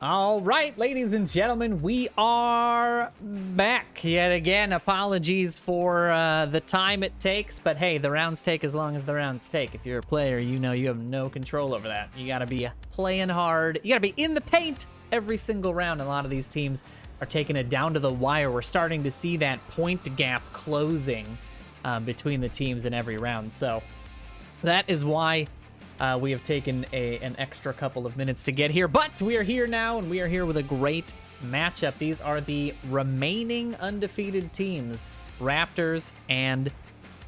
All right, ladies and gentlemen, we are back yet again. Apologies for the time it takes, but hey, the rounds take as long as the rounds take. If you're a player, you know you have no control over that. You got to be playing hard. You got to be in the paint every single round. And a lot of these teams are taking it down to the wire. We're starting to see that point gap closing between the teams in every round. So that is why we have taken an extra couple of minutes to get here, but we are here now, and we are here with a great matchup. These are the remaining undefeated teams, Raptors and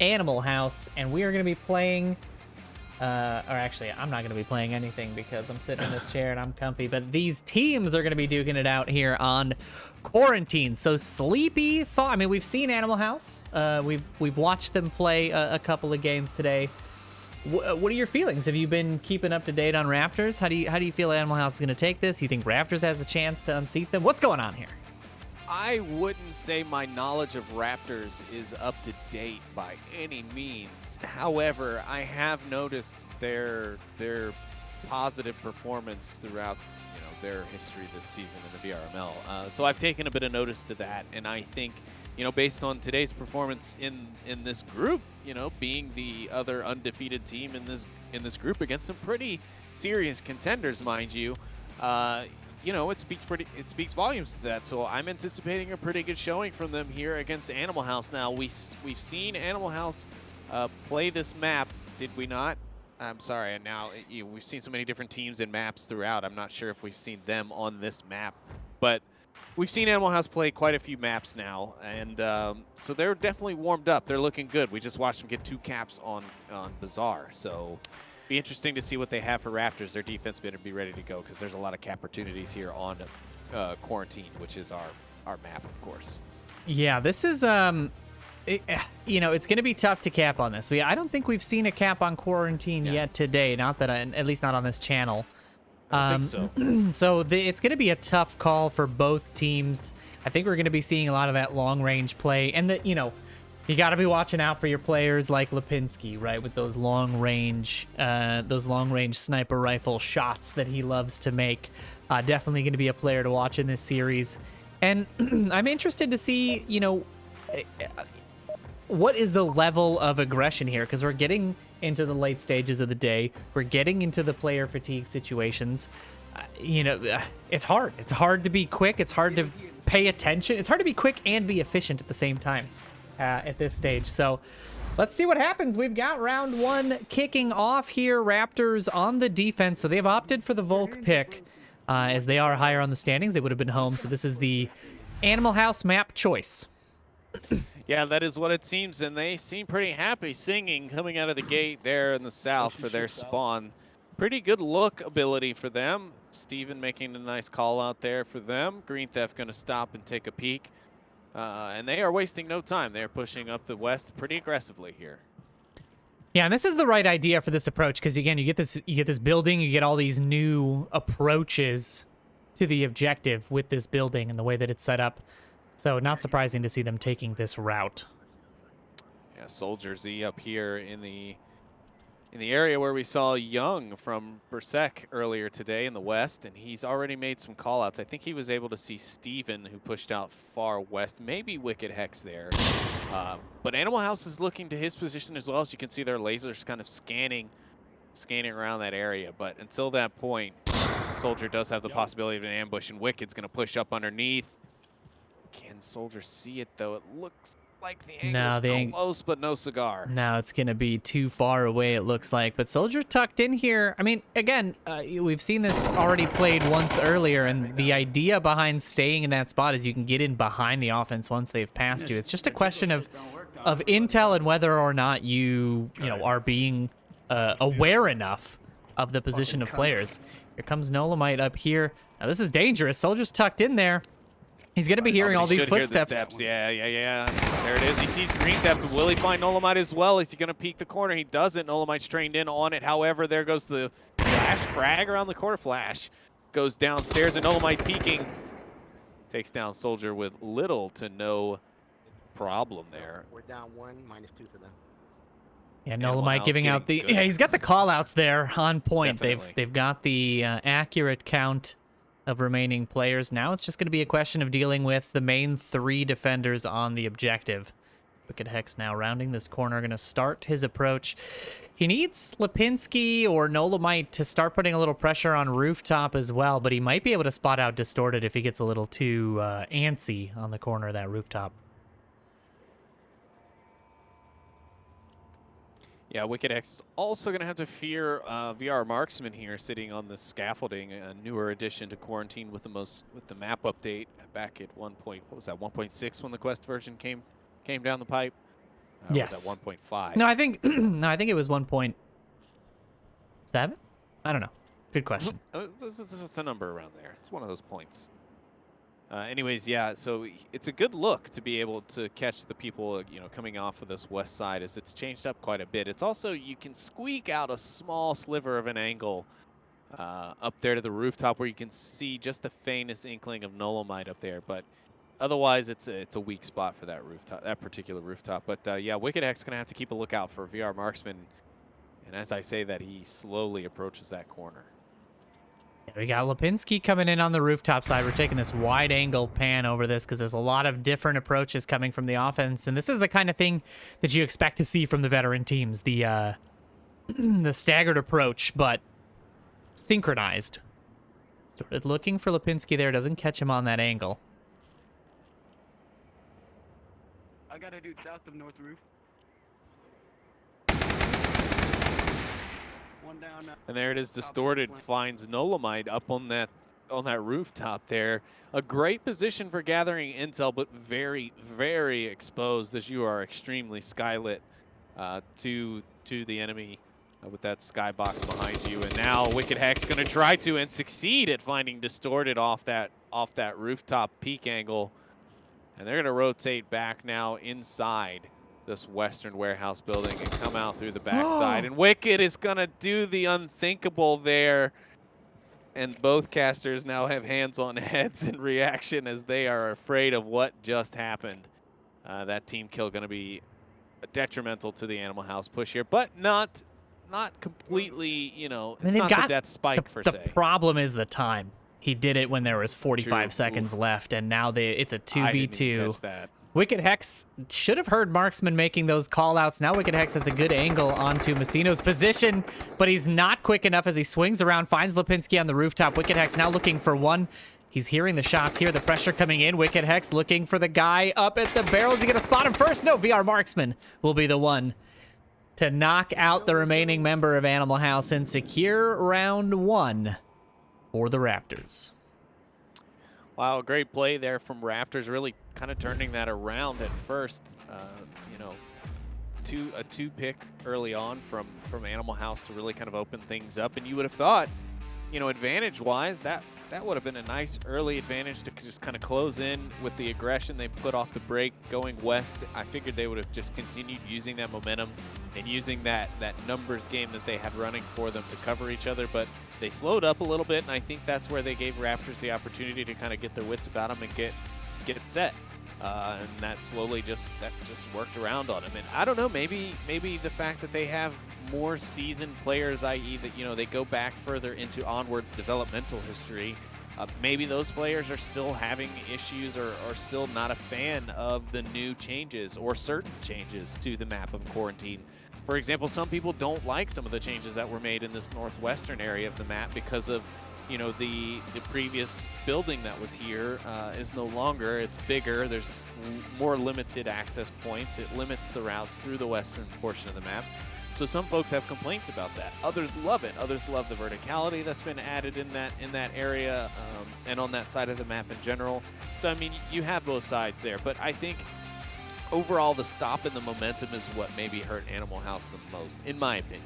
Animal House, and we are going to be playing, or actually, I'm not going to be playing anything because I'm sitting in this chair and I'm comfy, but these teams are going to be duking it out here on Quarantine. So Sleepy thought, I mean, we've seen Animal House. We've watched them play a couple of games today. What are your feelings? Have you been keeping up to date on Raptors? How do you feel Animal House is going to take this? You think Raptors has a chance to unseat them? What's going on here? I wouldn't say my knowledge of Raptors is up to date by any means. However, I have noticed their positive performance throughout their history this season in the VRML. So I've taken a bit of notice to that, and I think based on today's performance in this group, being the other undefeated team in this group against some pretty serious contenders, mind you, it speaks volumes to that. So I'm anticipating a pretty good showing from them here against Animal House. Now we've seen Animal House play this map, did we not? I'm sorry. And now we've seen so many different teams and maps throughout. I'm not sure if we've seen them on this map, but we've seen Animal House play quite a few maps now, and so they're definitely warmed up. They're looking good. We just watched them get 2 caps on Bazaar, so be interesting to see what they have for Raptors. Their defense better be ready to go because there's a lot of cap opportunities here on Quarantine, which is our map, of course. Yeah, this is it's going to be tough to cap on this. I don't think we've seen a cap on Quarantine yet today. Not that at least not on this channel. I think so. So it's going to be a tough call for both teams. I think we're going to be seeing a lot of that long-range play, and you got to be watching out for your players like Lipinski, right, with those long-range sniper rifle shots that he loves to make. Definitely going to be a player to watch in this series, and I'm interested to see, what is the level of aggression here, because we're getting into the late stages of the day. We're getting into the player fatigue situations. It's hard. It's hard to be quick. It's hard to pay attention. It's hard to be quick and be efficient at the same time at this stage. So let's see what happens. We've got round 1 kicking off here. Raptors on the defense. So they've opted for the Volk pick as they are higher on the standings. They would have been home. So this is the Animal House map choice. Yeah, that is what it seems, and they seem pretty happy singing coming out of the gate there in the south for their spawn. Pretty good look ability for them. Steven making a nice call out there for them. Green Theft going to stop and take a peek. And they are wasting no time. They're pushing up the west pretty aggressively here. Yeah, and this is the right idea for this approach, because again, you get this building, you get all these new approaches to the objective with this building and the way that it's set up. So not surprising to see them taking this route. Yeah, Soldier Z up here in the area where we saw Young from Berserk earlier today in the west, and he's already made some callouts. I think he was able to see Steven, who pushed out far west, maybe Wicked Hex there. But Animal House is looking to his position as well. As you can see, their lasers kind of scanning around that area. But until that point, Soldier does have the possibility of an ambush, and Wicked's going to push up underneath. Can Soldier see it, though? It looks like the angle's close, but no cigar. No, it's going to be too far away, it looks like. But Soldier tucked in here. I mean, again, we've seen this already played once earlier, and the idea behind staying in that spot is you can get in behind the offense once they've passed you. It's just a question of intel and whether or not you are being aware enough of the position of players. Here comes Nolamite up here. Now, this is dangerous. Soldier's tucked in there. He's going to be hearing all these footsteps. Yeah. There it is. He sees Green Theft. Will he find Nolamite as well? Is he going to peek the corner? He doesn't. Nolamite's trained in on it. However, there goes the flash frag around the corner. Flash goes downstairs, and Nolamite peeking. Takes down Soldier with little to no problem there. We're down 1, -2 for them. Yeah, Nolamite giving out he's got the call outs there on point. Definitely. They've got the accurate count of remaining players. Now it's just going to be a question of dealing with the main 3 defenders on the objective. Wicked Hex now rounding this corner, going to start his approach. He needs Lipinski or Nolamite to start putting a little pressure on Rooftop as well, but he might be able to spot out Distorted if he gets a little too antsy on the corner of that Rooftop. Yeah, Wicked X is also going to have to fear VR Marksman here, sitting on the scaffolding, a newer addition to Quarantine with the map update back at 1.6 when the Quest version came down the pipe. Yes. Was that 1.5? No, I think it was 1.7. I don't know. Good question. It's a number around there. It's one of those points. Anyways, yeah, so it's a good look to be able to catch the people, coming off of this west side, as it's changed up quite a bit. It's also, you can squeak out a small sliver of an angle up there to the rooftop where you can see just the faintest inkling of Nolamite up there, but otherwise it's a weak spot for that rooftop, that particular rooftop. But yeah, Wicked X gonna have to keep a lookout for VR Marksman, and as I say that, he slowly approaches that corner. We got Lipinski coming in on the rooftop side. We're taking this wide angle pan over this because there's a lot of different approaches coming from the offense. And this is the kind of thing that you expect to see from the veteran teams. The the staggered approach, but synchronized. Started looking for Lipinski there. Doesn't catch him on that angle. I got a dude south of North Roof. One down. And there it is, Distorted finds Nolamite up on that rooftop there. A great position for gathering intel, but very, very exposed, as you are extremely skylit to the enemy with that skybox behind you. And now Wicked Hex going to try to and succeed at finding Distorted off that rooftop peak angle. And they're going to rotate back now inside this western warehouse building and come out through the backside. And Wicked is going to do the unthinkable there. And both casters now have hands on heads in reaction as they are afraid of what just happened. That team kill going to be detrimental to the Animal House push here, but not completely, it's not the death spike per se. The problem is the time. He did it when there was 45 seconds left, and now it's a 2v2. I didn't even catch that. Wicked Hex should have heard Marksman making those call-outs. Now Wicked Hex has a good angle onto Messino's position, but he's not quick enough as he swings around, finds Lipinski on the rooftop. Wicked Hex now looking for one. He's hearing the shots here, the pressure coming in. Wicked Hex looking for the guy up at the barrel. Is he going to spot him first? No, VR Marksman will be the one to knock out the remaining member of Animal House and secure round 1 for the Raptors. Wow, great play there from Raptors, really kind of turning that around at first. A two pick early on from Animal House to really kind of open things up. And you would have thought, advantage-wise, that would have been a nice early advantage to just kind of close in with the aggression they put off the break going west. I figured they would have just continued using that momentum and using that numbers game that they had running for them to cover each other. But they slowed up a little bit, and I think that's where they gave Raptors the opportunity to kind of get their wits about them and get it set. And that slowly just worked around on them. And I don't know, maybe the fact that they have more seasoned players, i.e. that they go back further into Onward's developmental history, maybe those players are still having issues or are still not a fan of the new changes or certain changes to the map of Quarantine. For example, some people don't like some of the changes that were made in this northwestern area of the map because of the previous building that was here is no longer. It's bigger. There's more limited access points. It limits the routes through the western portion of the map. So some folks have complaints about that. Others love it. Others love the verticality that's been added in that area and on that side of the map in general. So I mean, you have both sides there. But I think overall, the stop in the momentum is what maybe hurt Animal House the most, in my opinion.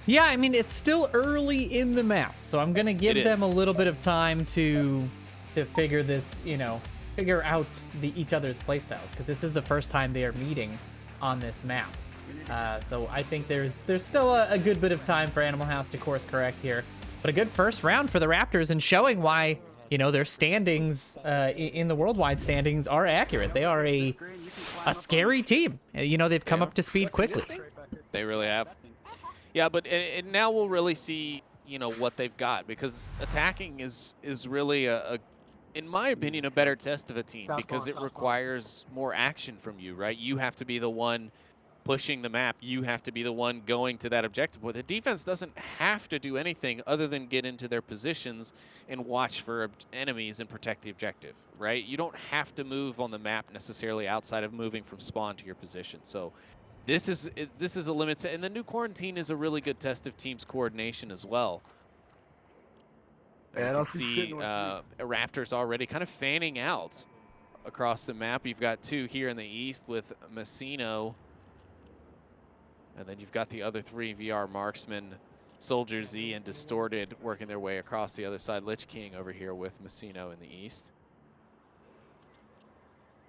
Yeah, I mean, it's still early in the map, so I'm going to give them a little bit of time to figure this, figure out each other's playstyles, because this is the first time they are meeting on this map. So I think there's still a good bit of time for Animal House to course correct here. But a good first round for the Raptors and showing why, their standings in the worldwide standings are accurate. They are a scary team. They've come up to speed quickly. They really have. Yeah, but and now we'll really see you know, what they've got, because attacking is really in my opinion, a better test of a team because it requires more action from you, right? You have to be the one pushing the map. You have to be the one going to that objective. But the defense doesn't have to do anything other than get into their positions and watch for enemies and protect the objective, right? You don't have to move on the map necessarily outside of moving from spawn to your position. So this is a limit, and the new quarantine is a really good test of teams' coordination as well. Yeah, You can see Raptors already kind of fanning out across the map. You've got two here in the east with Messino. And then you've got the other three VR marksmen, Soldier Z and Distorted, working their way across the other side. Lich King over here with Messino in the east.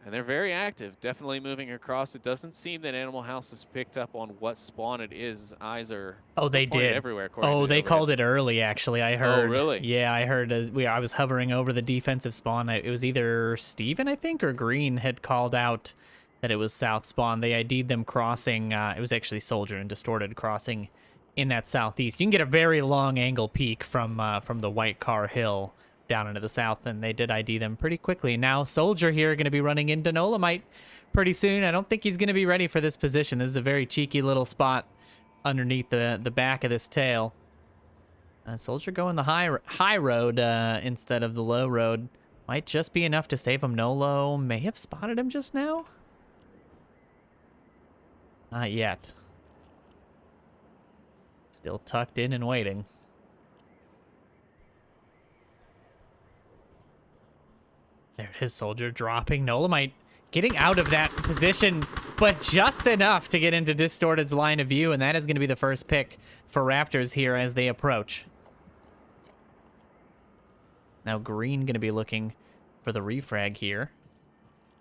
And they're very active, definitely moving across. It doesn't seem that Animal House has picked up on what spawn it is. Eyes are they did everywhere. Oh, they called it early, actually. I heard. Oh, really? Yeah, I heard. I was hovering over the defensive spawn. It was either Steven, I think, or Green had called out that it was south spawn. They ID'd them crossing. It was actually Soldier and Distorted crossing in that southeast. You can get a very long angle peek from the White Car Hill down into the south, and they did ID them pretty quickly. Now Soldier here going to be running into Nolamite pretty soon. I don't think he's going to be ready for this position. This is a very cheeky little spot underneath the back of this tail. Soldier going the high road instead of the low road. Might just be enough to save him. Nolo may have spotted him just now. Not yet. Still tucked in and waiting. There it is, Soldier dropping. Nolamite getting out of that position, but just enough to get into Distorted's line of view, and that is going to be the first pick for Raptors here as they approach. Now Green going to be looking for the refrag here.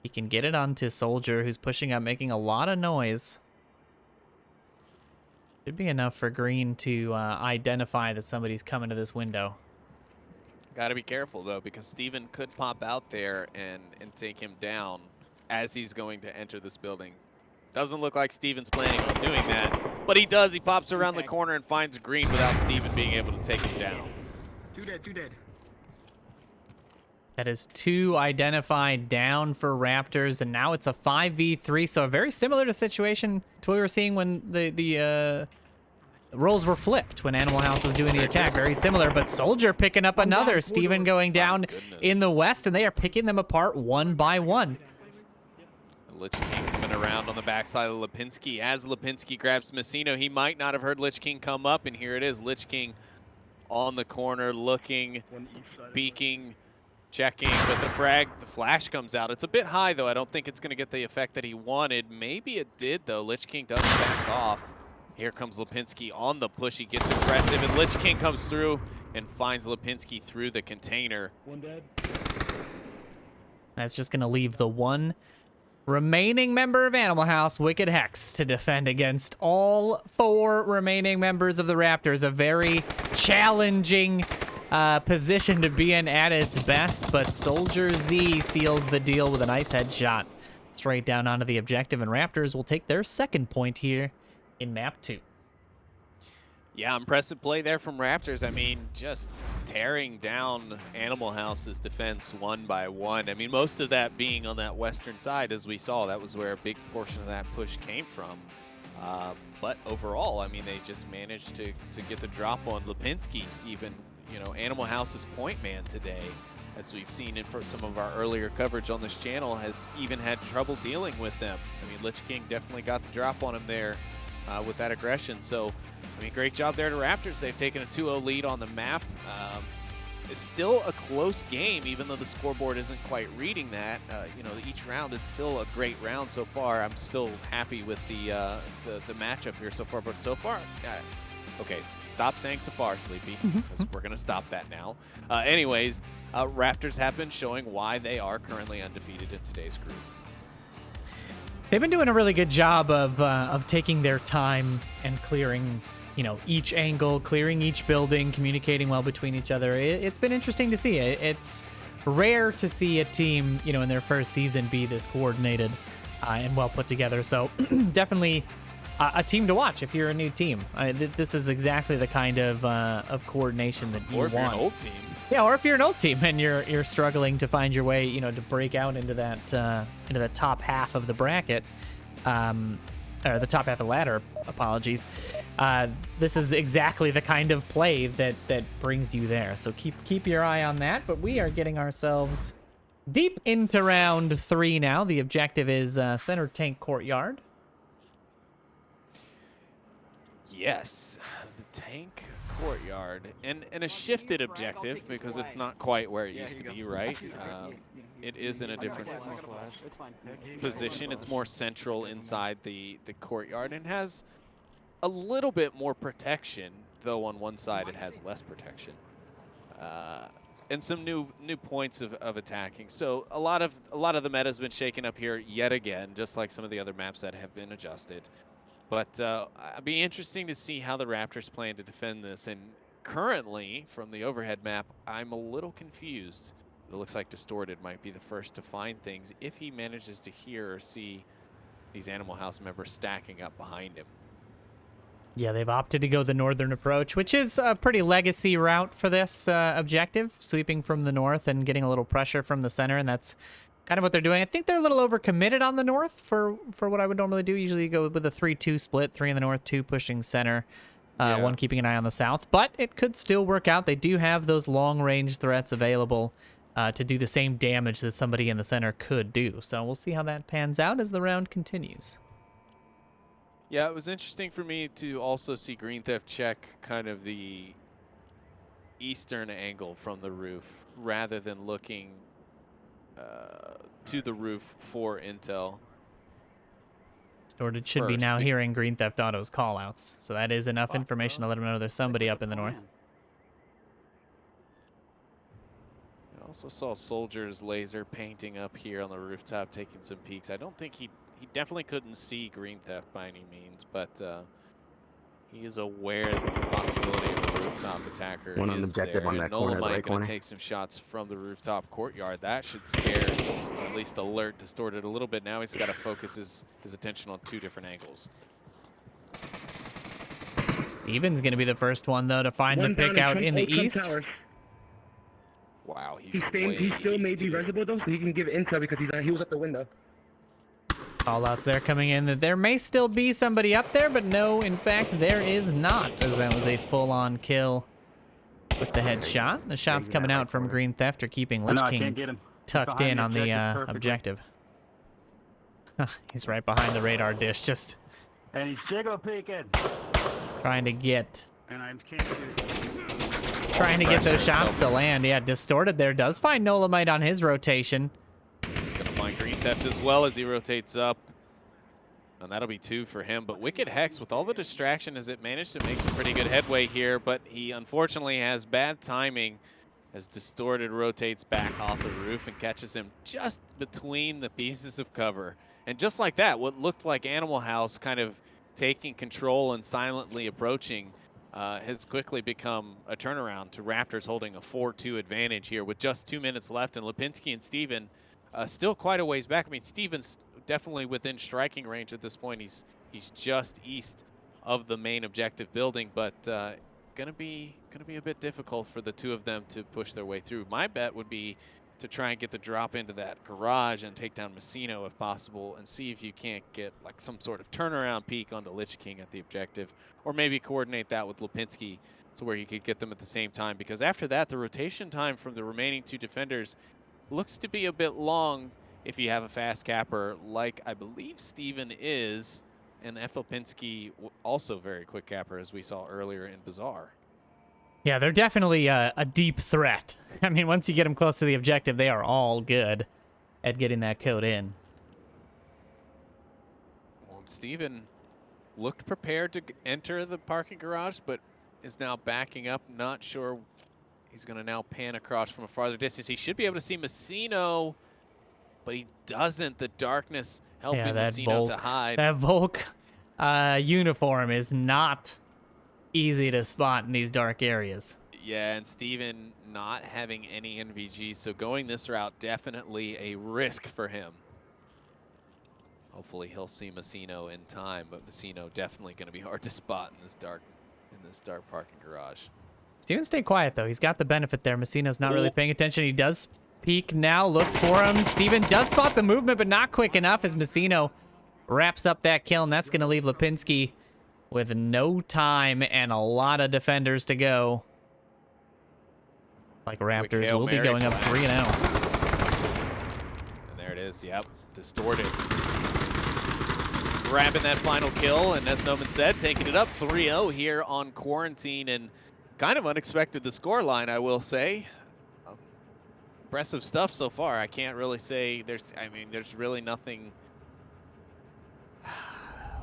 He can get it onto Soldier, who's pushing up, making a lot of noise. Should be enough for Green to identify that somebody's coming to this window. Got to be careful, though, because Steven could pop out there and take him down as he's going to enter this building. Doesn't look like Steven's planning on doing that, but he does. He pops around the corner and finds Green without Steven being able to take him down. Two dead. That is 2 identified down for Raptors, and now it's a 5v3, so very similar to situation to what we were seeing when the roles were flipped when Animal House was doing the attack. Very similar, but Soldier picking up another. Steven going down in the west, and they are picking them apart one by one. Lich King coming around on the backside of Lipinski. As Lipinski grabs Messino, he might not have heard Lich King come up, and here it is. Lich King on the corner, looking, peeking, checking, but the flash comes out. It's a bit high, though. I don't think it's going to get the effect that he wanted. Maybe it did, though. Lich King does back off. Here comes Lipinski on the push. He gets aggressive, and Lich King comes through and finds Lipinski through the container. One dead. That's just going to leave the one remaining member of Animal House, Wicked Hex, to defend against all 4 remaining members of the Raptors. A very challenging position to be in at its best, but Soldier Z seals the deal with a nice headshot straight down onto the objective, and Raptors will take their second point here in map 2. Yeah, impressive play there from Raptors. I mean, just tearing down Animal House's defense one by one. I mean, most of that being on that western side, as we saw. That was where a big portion of that push came from. But overall, I mean, they just managed to get the drop on Lipinski, even, you know, Animal House's point man today, as we've seen in some of our earlier coverage on this channel, has even had trouble dealing with them. I mean, Lich King definitely got the drop on him there with that aggression. So, I mean, great job there to Raptors. They've taken a 2-0 lead on the map. It's still a close game, even though the scoreboard isn't quite reading that. You know, each round is still a great round so far. I'm still happy with the matchup here so far. But so far, okay, stop saying so far, Sleepy, because we're going to stop that now. Anyways, Raptors have been showing why they are currently undefeated in today's group. They've been doing a really good job of taking their time and clearing, you know, each angle, clearing each building, communicating well between each other. It's been interesting to see. It's rare to see a team, you know, in their first season be this coordinated and well put together. So definitely a team to watch if you're a new team. This is exactly the kind of coordination that you Or if want. you're an old team. Yeah, or if you're an old team and you're struggling to find your way, to break out into that top half of the bracket, or the top half of the ladder. Apologies. This is exactly the kind of play that brings you there. So keep your eye on that. But we are getting ourselves deep into round 3 now. The objective is center tank courtyard. Yes, the tank courtyard, and a shifted objective because it's not quite where it used to be, right? It is in a different position. It's more central inside the courtyard and has a little bit more protection, though on one side it has less protection. And some new points of attacking. So a lot of the meta has been shaken up here yet again, just like some of the other maps that have been adjusted. But it'd be interesting to see how the Raptors plan to defend this. And currently, from the overhead map, I'm a little confused. It looks like Distorted might be the first to find things if he manages to hear or see these Animal House members stacking up behind him. Yeah, they've opted to go the northern approach, which is a pretty legacy route for this objective, sweeping from the north and getting a little pressure from the center, and that's kind of what they're doing. I think they're a little overcommitted on the north for what I would normally do. Usually you go with a 3-2 split, 3 in the north, 2 pushing center, one keeping an eye on the south. But it could still work out. They do have those long-range threats available to do the same damage that somebody in the center could do. So we'll see how that pans out as the round continues. Yeah, it was interesting for me to also see Green Theft check kind of the eastern angle from the roof rather than looking to the roof for intel. Distorted should be now hearing Green Theft Auto's callouts, so that is enough information to let him know there's somebody up in the north. I also saw Soldier's laser painting up here on the rooftop, taking some peeks. I don't think he definitely couldn't see Green Theft by any means, but he is aware that the possibility of the rooftop attacker One on is objective there. on that And corner, the Nolamite right going corner. to take some shots from the rooftop courtyard. That should scare, or at least alert Distorted a little bit. Now he's got to focus his attention on 2 different angles. Steven's going to be the first one, though, to find the pick out in the east. Wow, He still may be reservoir though, so he can give intel because he was at the window. Callouts there coming in that there may still be somebody up there, but no, in fact, there is not, as that was a full-on kill with the headshot. The shots coming out from Green Theft are keeping Lich King tucked in on the objective. He's right behind the radar dish, just And he's jiggle peeking. trying to get And I can't those shots to land. Yeah, Distorted there does find Nolamite on his rotation. He's going to find Green Theft as well as he rotates up. And that'll be 2 for him. But Wicked Hex, with all the distraction, has it managed to make some pretty good headway here. But he unfortunately has bad timing as Distorted rotates back off the roof and catches him just between the pieces of cover. And just like that, what looked like Animal House kind of taking control and silently approaching has quickly become a turnaround to Raptors holding a 4-2 advantage here with just 2 minutes left. And Lipinski and Steven still quite a ways back. I mean, Steven's definitely within striking range at this point. He's just east of the main objective building, but gonna be a bit difficult for the 2 of them to push their way through. My bet would be to try and get the drop into that garage and take down Messino if possible, and see if you can't get like some sort of turnaround peek onto Lich King at the objective, or maybe coordinate that with Lipinski so where you could get them at the same time, because after that the rotation time from the remaining 2 defenders looks to be a bit long if you have a fast capper like I believe Steven is, and Lipinski also very quick capper as we saw earlier in Bazaar. Yeah, they're definitely a deep threat. I mean, once you get them close to the objective, they are all good at getting that code in. Well, Steven looked prepared to enter the parking garage, but is now backing up. Not sure he's going to now pan across from a farther distance. He should be able to see Messino, but he doesn't. The darkness helping Messino to hide. That Volk uniform is not easy to spot in these dark areas. Yeah, and Steven not having any NVG, so going this route definitely a risk for him. Hopefully he'll see Messino in time, but Messino definitely going to be hard to spot in this dark parking garage. Steven, stay quiet, though. He's got the benefit there. Messino's not really paying attention. He does peek now, looks for him. Steven does spot the movement, but not quick enough as Messino wraps up that kill, and that's going to leave Lipinski with no time and a lot of defenders to go. Like Raptors will be going up 3-0. And there it is, yep, distorted. Grabbing that final kill, and as Noman said, taking it up 3-0 here on Quarantine, and kind of unexpected the scoreline, I will say. Impressive stuff so far. I can't really say there's really nothing.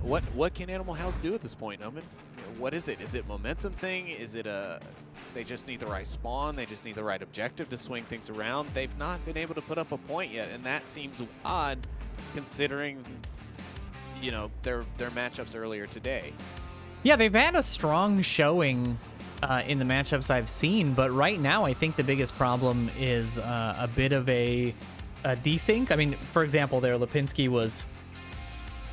What can Animal House do at this point, Noman? What is it? Is it momentum thing? Is it they just need the right spawn? They just need the right objective to swing things around? They've not been able to put up a point yet, and that seems odd considering, you know, their matchups earlier today. Yeah, they've had a strong showing in the matchups I've seen, but right now I think the biggest problem is a bit of a desync. I mean, for example, there Lipinski was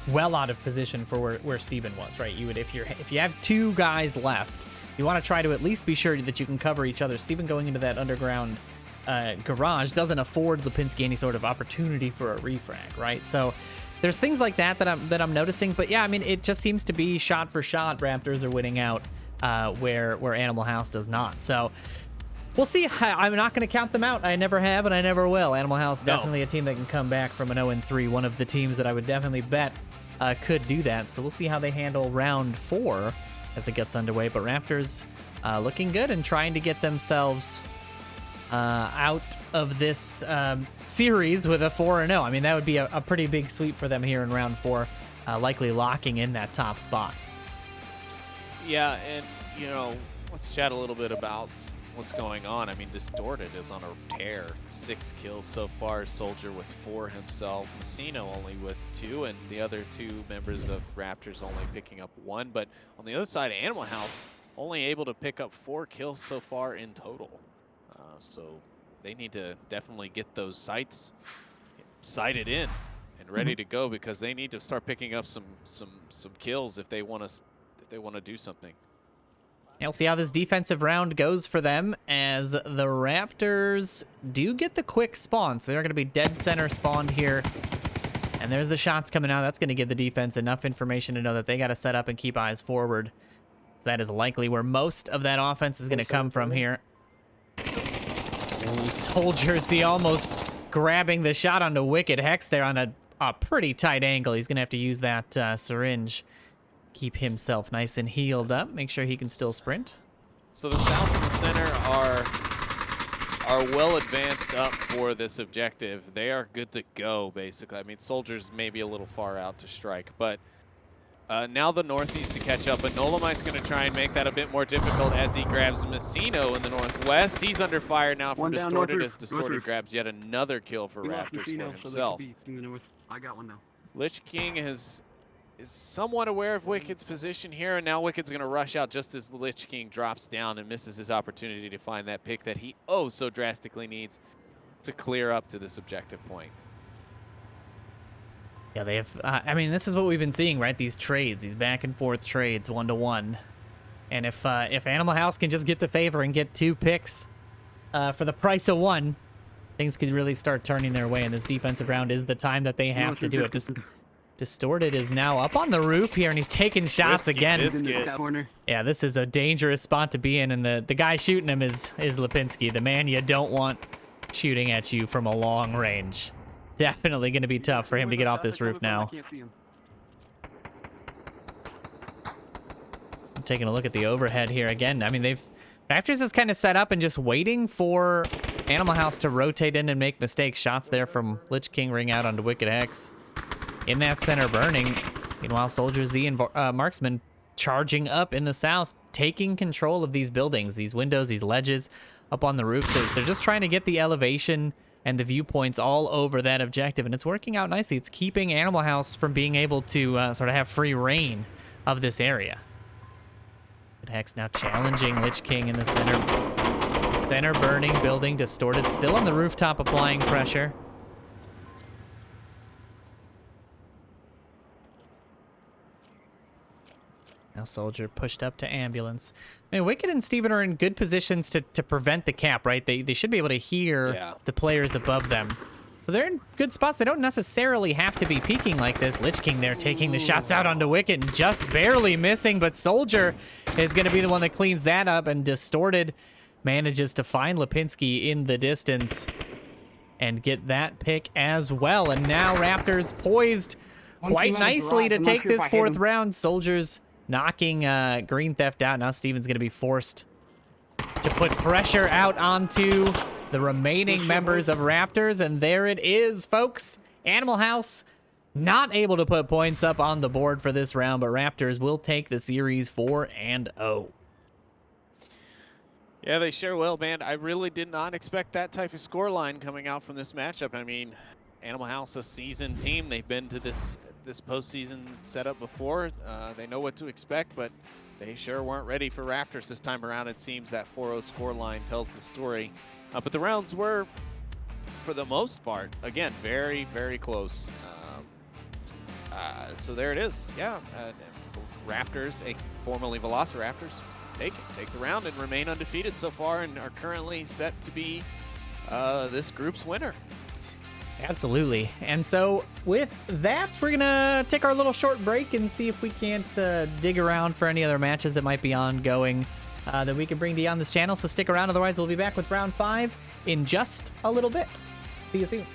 well out of position for where Steven was, right? You would, if you have two guys left, you want to try to at least be sure that you can cover each other. Steven going into that underground garage doesn't afford Lipinski any sort of opportunity for a refrag, right? So there's things like that I'm noticing. But yeah, I mean, it just seems to be shot for shot. Raptors are winning out where Animal House does not. So we'll see. I'm not going to count them out. I never have, and I never will. Animal House definitely a team that can come back from an 0-3. One of the teams that I would definitely bet could do that. So we'll see how they handle round 4 as it gets underway. But Raptors looking good and trying to get themselves out of this series with a 4-0. I mean, that would be a pretty big sweep for them here in round 4, likely locking in that top spot. Yeah, and, you know, let's chat a little bit about what's going on. I mean, Distorted is on a tear. 6 kills so far. Soldier with 4 himself. Messino only with 2, and the other 2 members of Raptors only picking up 1. But on the other side, Animal House only able to pick up 4 kills so far in total. So they need to definitely get those sights sighted in and ready to go, because they need to start picking up some kills if they want to do something. And we'll see how this defensive round goes for them, as the Raptors do get the quick spawn. So they're going to be dead center spawned here. And there's the shots coming out. That's going to give the defense enough information to know that they got to set up and keep eyes forward. So that is likely where most of that offense is going to come from here. Ooh, Soldiers, he almost grabbing the shot onto Wicked Hex there on a pretty tight angle. He's going to have to use that syringe. Keep himself nice and healed up. Make sure he can still sprint. So the South and the Center are well advanced up for this objective. They are good to go, basically. I mean, Soldiers may be a little far out to strike, but now the North needs to catch up, but Nolamite's going to try and make that a bit more difficult as he grabs Messino in the Northwest. He's under fire now from Distorted, as Distorted grabs yet another kill for Raptors for himself. I got one though. Lich King is somewhat aware of Wicked's position here, and now Wicked's going to rush out just as Lich King drops down and misses his opportunity to find that pick that he so drastically needs to clear up to this objective point. Yeah, they have. I mean, this is what we've been seeing, right? These trades, these back and forth trades, 1-to-1. And if Animal House can just get the favor and get 2 picks for the price of 1, things could really start turning their way. And this defensive round is the time that they have to do it. Distorted is now up on the roof here, and he's taking shots again. Yeah, this is a dangerous spot to be in, and the guy shooting him is Lipinski, the man you don't want shooting at you from a long range. Definitely going to be tough for him to get off this roof now. I'm taking a look at the overhead here again. I mean, Raptors is kind of set up and just waiting for Animal House to rotate in and make mistakes. Shots there from Lich King ring out onto Wicked X. In that center burning. Meanwhile, Soldier Z and Marksman charging up in the south, taking control of these buildings, these windows, these ledges up on the roofs. They're just trying to get the elevation and the viewpoints all over that objective, and it's working out nicely. It's keeping Animal House from being able to sort of have free reign of this area. Hex now challenging Lich King in the center. Center burning, building, Distorted still on the rooftop applying pressure. Soldier pushed up to ambulance. I mean, Wicked and Steven are in good positions to prevent the cap, right? They should be able to hear the players above them. So they're in good spots. They don't necessarily have to be peeking like this. Lich King there taking the shots out onto Wicked and just barely missing, but Soldier is going to be the one that cleans that up, and Distorted manages to find Lipinski in the distance and get that pick as well. And now Raptors poised quite nicely to take this fourth round. Soldiers knocking Green Theft out. Now Steven's going to be forced to put pressure out onto the remaining members of Raptors, and there it is, folks. Animal House not able to put points up on the board for this round, but Raptors will take the series 4-0. Yeah, they sure will, man. I really did not expect that type of scoreline coming out from this matchup. I mean, Animal House, a seasoned team. They've been to this postseason setup before. They know what to expect, but they sure weren't ready for Raptors this time around. It seems that 4-0 scoreline tells the story. But the rounds were, for the most part, again, very, very close. So there it is. Yeah, Raptors, formerly Velociraptors, take the round and remain undefeated so far, and are currently set to be this group's winner. Absolutely. And so with that, we're going to take our little short break and see if we can't dig around for any other matches that might be ongoing that we can bring to you on this channel. So stick around. Otherwise, we'll be back with round 5 in just a little bit. See you soon.